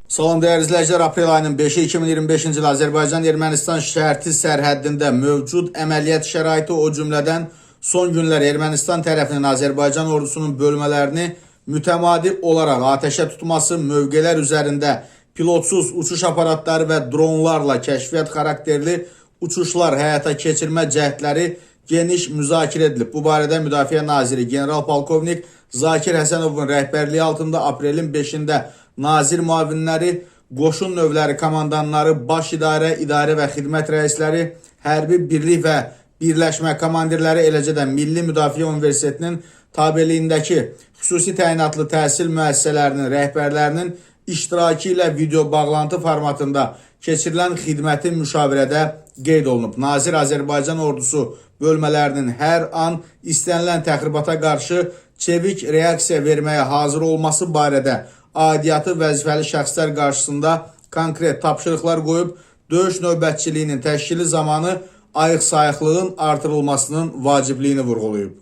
Salam dəyərli izləyicilər, aprel ayının 5-i 2025-ci il Azərbaycan-Ermənistan şərti sərhəddində mövcud əməliyyat şəraiti, o cümlədən son günlər Ermənistan tərəfinin Azərbaycan ordusunun bölmələrini mütəmadi olaraq atəşə tutması, mövqelər üzərində pilotsuz uçuş aparatları və dronlarla kəşfiyyat xarakterli uçuşlar həyata keçirmə cəhdləri geniş müzakirə edilib. Bu barədə Müdafiə Naziri General-Polkovnik Zakir Həsənovun rəhbərliyi altında aprelin 5-də nazir müavinləri, qoşun növləri komandanları, baş idarə, idarə və xidmət rəisləri, hərbi birlik və birləşmə komandirləri, eləcə də Milli Müdafiə Universitetinin tabeliyindəki xüsusi təyinatlı təhsil müəssisələrinin rəhbərlərinin iştirakı ilə video bağlantı formatında keçirilən xidməti müşavirədə qeyd olunub. Nazir Azərbaycan ordusu bölmələrinin hər an istənilən təxribata qarşı çevik reaksiya verməyə hazır olması barədə aidiyyatı vəzifəli şəxslər qarşısında konkret tapşırıqlar qoyub, döyüş növbətçiliyinin təşkili zamanı ayıq-sayıqlığın artırılmasının vacibliyini vurğulayıb.